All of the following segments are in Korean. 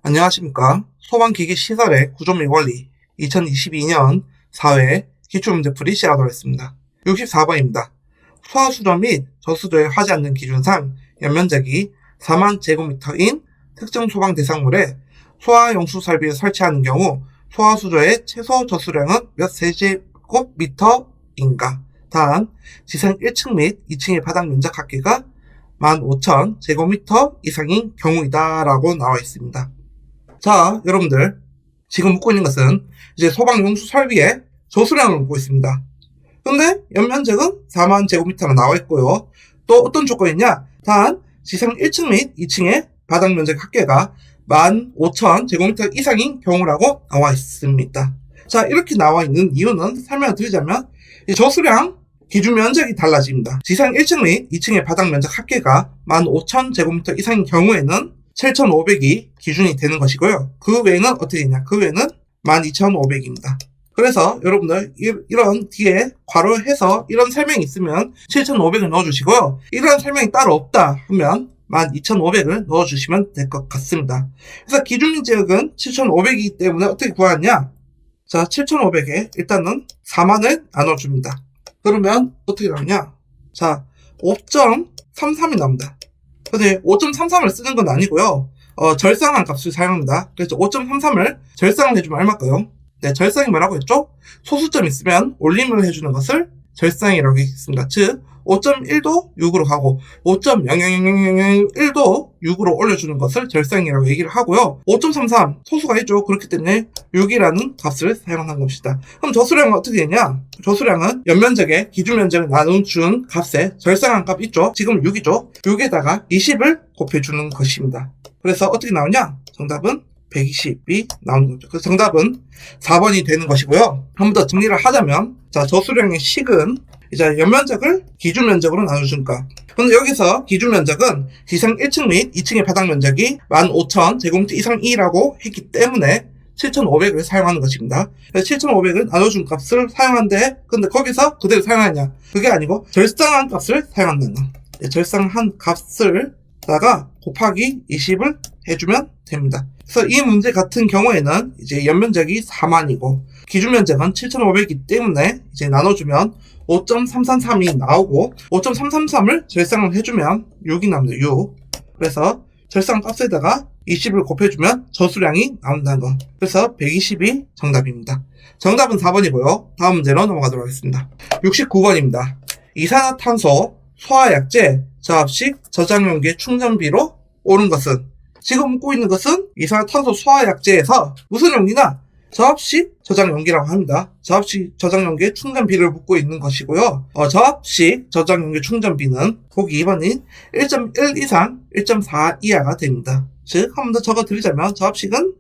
안녕하십니까. 소방기기 시설의 구조 및 원리 2022년 4회 기출문제풀이 시작하도록 하겠습니다. 64번입니다. 소화수조 및 저수조에 하지 않는 기준상 연면적이 4만 제곱미터인 특정 소방 대상물에 소화용수 설비를 설치하는 경우 소화수조의 최소 저수량은 몇 세제곱미터인가? 단, 지상 1층 및 2층의 바닥 면적 합계가 15,000제곱미터 이상인 경우이다 라고 나와 있습니다. 자, 여러분들 지금 묻고 있는 것은 이제 소방용수 설비의 저수량을 묻고 있습니다. 근데 연면적은 4만 제곱미터가 나와 있고요. 또 어떤 조건이냐? 단 지상 1층 및 2층의 바닥 면적 합계가 15,000제곱미터 이상인 경우라고 나와 있습니다. 자, 이렇게 나와 있는 이유는 설명을 드리자면 이 저수량 기준 면적이 달라집니다. 지상 1층 및 2층의 바닥 면적 합계가 15,000제곱미터 이상인 경우에는 7,500이 기준이 되는 것이고요. 그 외에는 어떻게 되냐? 그 외에는 12,500입니다. 그래서 여러분들 이런 뒤에 괄호해서 이런 설명이 있으면 7,500을 넣어주시고요. 이런 설명이 따로 없다 하면 12,500을 넣어주시면 될 것 같습니다. 그래서 기준면적은 7,500이기 때문에 어떻게 구하냐? 자, 7,500에 일단은 4만을 나눠줍니다. 그러면 어떻게 나오냐? 자, 5.33이 나옵니다. 근데 5.33을 쓰는 건 아니고요. 절상한 값을 사용합니다. 그래서 5.33을 절상을 해주면 얼마일까요? 네, 절상이 뭐라고 했죠? 소수점 있으면 올림을 해주는 것을 절상이라고 했습니다. 즉 5.1도 6으로 가고 5.00001도 6으로 올려주는 것을 절상이라고 얘기를 하고요. 5.33 소수가 있죠. 그렇기 때문에 6이라는 값을 사용한 것입니다. 그럼 저수량은 어떻게 되냐? 저수량은 연면적의 기준면적을 나눠준 값에 절상한 값 있죠. 지금 6이죠. 6에다가 20을 곱해주는 것입니다. 그래서 어떻게 나오냐? 정답은 120이 나오는 거죠. 그래서 정답은 4번이 되는 것이고요. 한 번 더 정리를 하자면, 자, 저수량의 식은 이제 연면적을 기준면적으로 나눠준다. 근데 여기서 기준면적은 지상 1층 및 2층의 바닥 면적이 15,000제곱미터 이상이라고 했기 때문에 7,500을 사용하는 것입니다. 그래서 7,500을 나눠준 값을 사용하는데, 근데 거기서 그대로 사용하냐? 그게 아니고 절상한 값을 사용한다는 거. 절상한 값을 다가 곱하기 20을 해주면 됩니다. 그래서 이 문제 같은 경우에는 이제 연면적이 4만이고 기준면적은 7,500이기 때문에 이제 나눠주면 5.333이 나오고 5.333을 절상을 해주면 6이 나옵니다. 6. 그래서 절상 값에다가 20을 곱해주면 저수량이 나온다는 거. 그래서 120이 정답입니다. 정답은 4번이고요. 다음 문제로 넘어가도록 하겠습니다. 69번입니다. 이산화탄소 소화약제 저압식 저장용기의 충전비로 오른 것은? 지금 묻고 있는 것은 이산화탄소 소화약제에서 무슨 용기나 저압식 저장용기라고 합니다. 저압식 저장용기의 충전비를 묻고 있는 것이고요. 저압식 저장용기 충전비는 보기 2번인 1.1 이상 1.4 이하가 됩니다. 즉, 한 번 더 적어드리자면 저압식은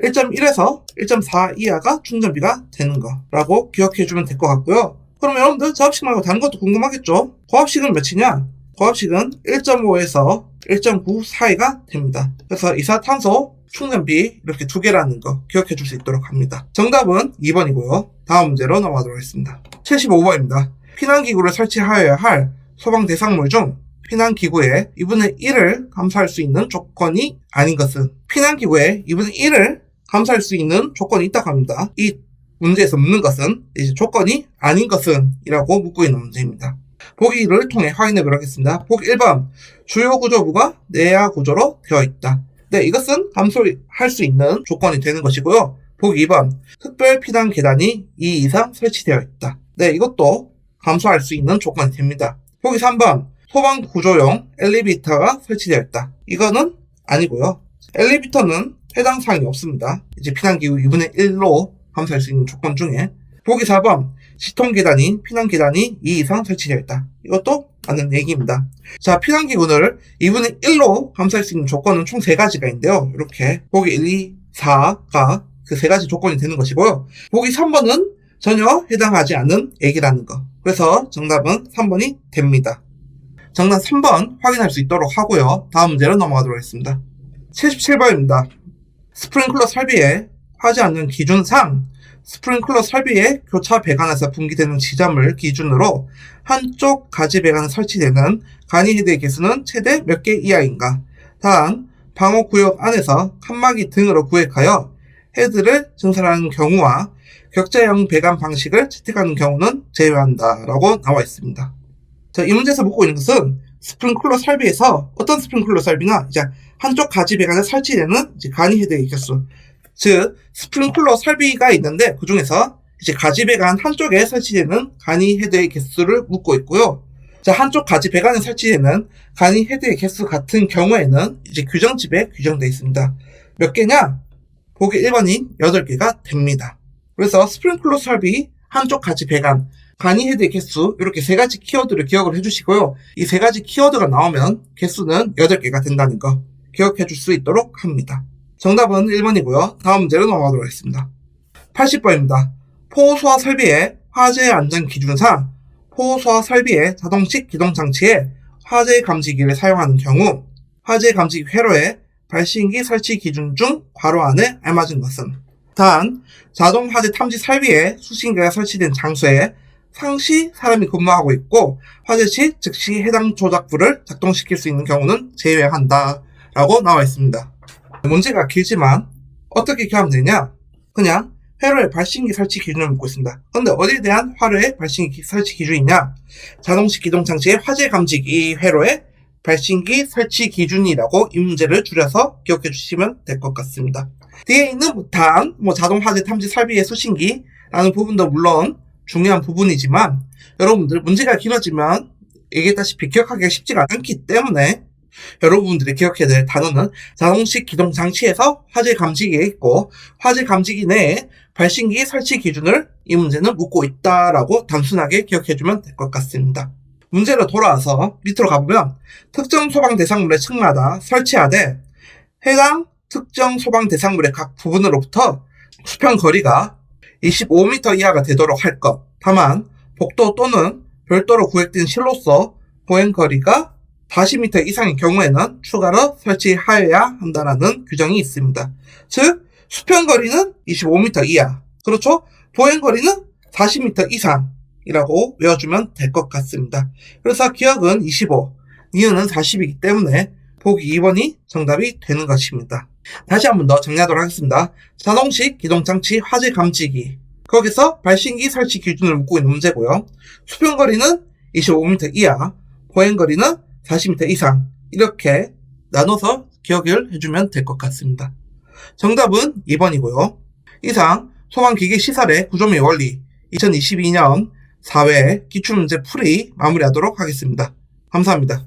1.1에서 1.4 이하가 충전비가 되는 거라고 기억해주면 될 것 같고요. 그럼 여러분들 저압식 말고 다른 것도 궁금하겠죠? 고압식은 몇이냐? 고압식은 1.5에서 1.9 사이가 됩니다. 그래서 이산화탄소 충전비 이렇게 두 개라는 거 기억해 줄 수 있도록 합니다. 정답은 2번이고요. 다음 문제로 넘어가도록 하겠습니다. 75번입니다. 피난기구를 설치하여야 할 소방 대상물 중 피난기구의 2분의 1을 감수할 수 있는 조건이 아닌 것은? 피난기구의 2분의 1을 감수할 수 있는 조건이 있다고 합니다. 이 문제에서 묻는 것은 이제 조건이 아닌 것은 이라고 묻고 있는 문제입니다. 보기를 통해 확인해 보도록 하겠습니다. 보기 1번, 주요 구조부가 내야 구조로 되어 있다. 네, 이것은 감소할 수 있는 조건이 되는 것이고요. 보기 2번, 특별 피난 계단이 2 이상 설치되어 있다. 네, 이것도 감소할 수 있는 조건이 됩니다. 보기 3번, 소방 구조용 엘리베이터가 설치되어 있다. 이거는 아니고요. 엘리베이터는 해당 사항이 없습니다. 이제 피난기구 2분의 1로 감소할 수 있는 조건 중에. 보기 4번, 시통계단인 피난계단이 2 이상 설치되어 있다. 이것도 맞는 얘기입니다. 자, 피난기구를 2분의 1로 감소할 수 있는 조건은 총 3가지가 있는데요. 이렇게 보기 1, 2, 4가 그 3가지 조건이 되는 것이고요. 보기 3번은 전혀 해당하지 않는 얘기라는 거. 그래서 정답은 3번이 됩니다. 정답 3번 확인할 수 있도록 하고요. 다음 문제로 넘어가도록 하겠습니다. 77번입니다. 스프링클러 설비에 하지 않는 기준상 스프링클러 설비의 교차 배관에서 분기되는 지점을 기준으로 한쪽 가지 배관에 설치되는 간이 헤드의 개수는 최대 몇 개 이하인가? 단, 방호구역 안에서 칸막이 등으로 구획하여 헤드를 증설하는 경우와 격자형 배관 방식을 채택하는 경우는 제외한다 라고 나와 있습니다. 자, 이 문제에서 묻고 있는 것은 스프링클러 설비에서 어떤 스프링클러 설비나 이제 한쪽 가지 배관에 설치되는 이제 간이 헤드의 개수, 즉 스프링클러 설비가 있는데 그 중에서 이제 가지 배관 한쪽에 설치되는 간이 헤드의 개수를 묻고 있고요. 자, 한쪽 가지 배관에 설치되는 간이 헤드의 개수 같은 경우에는 이제 규정집에 규정되어 있습니다. 몇 개냐? 보기 1번인 8개가 됩니다. 그래서 스프링클러 설비, 한쪽 가지 배관, 간이 헤드의 개수, 이렇게 3가지 키워드를 기억을 해주시고요. 이 3가지 키워드가 나오면 개수는 8개가 된다는 거 기억해 줄 수 있도록 합니다. 정답은 1번이고요. 다음 문제로 넘어가도록 하겠습니다. 80번입니다. 포소화 설비의 화재 안전 기준상 포소화 설비의 자동식 기동장치에 화재 감지기를 사용하는 경우 화재 감지기 회로의 발신기 설치 기준 중 괄호 안에 알맞은 것은 단, 자동 화재 탐지 설비에 수신기가 설치된 장소에 상시 사람이 근무하고 있고 화재 시 즉시 해당 조작부를 작동시킬 수 있는 경우는 제외한다 라고 나와 있습니다. 문제가 길지만 어떻게 기하면 되냐? 그냥 회로의 발신기 설치 기준을 묻고 있습니다. 그런데 어디에 대한 화로의 발신기 설치 기준이냐? 자동식 기동장치의 화재 감지기 회로의 발신기 설치 기준이라고 이 문제를 줄여서 기억해 주시면 될 것 같습니다. 뒤에 있는 단, 자동 화재 탐지 설비의 수신기라는 부분도 물론 중요한 부분이지만 여러분들 문제가 길어지면 얘기했다시피 기억하기가 쉽지가 않기 때문에 여러분들이 기억해야 될 단어는 자동식 기동장치에서 화재 감지기에 있고 화재 감지기 내에 발신기 설치 기준을 이 문제는 묻고 있다라고 단순하게 기억해주면 될 것 같습니다. 문제로 돌아와서 밑으로 가보면 특정 소방 대상물의 층마다 설치하되 해당 특정 소방 대상물의 각 부분으로부터 수평 거리가 25m 이하가 되도록 할 것. 다만 복도 또는 별도로 구획된 실로서 보행 거리가 40m 이상의 경우에는 추가로 설치하여야 한다는 규정이 있습니다. 즉 수평 거리는 25m 이하, 그렇죠? 보행 거리는 40m 이상이라고 외워주면 될 것 같습니다. 그래서 기억은 25, 니은은 40이기 때문에 보기 2번이 정답이 되는 것입니다. 다시 한 번 더 정리하도록 하겠습니다. 자동식 기동장치 화재 감지기, 거기서 발신기 설치 기준을 묻고 있는 문제고요. 수평거리는 25m 이하, 보행거리는 40m 이상, 이렇게 나눠서 기억을 해주면 될 것 같습니다. 정답은 2번이고요. 이상 소방기기 시설의 구조의 원리 2022년 4회 기출문제 풀이 마무리하도록 하겠습니다. 감사합니다.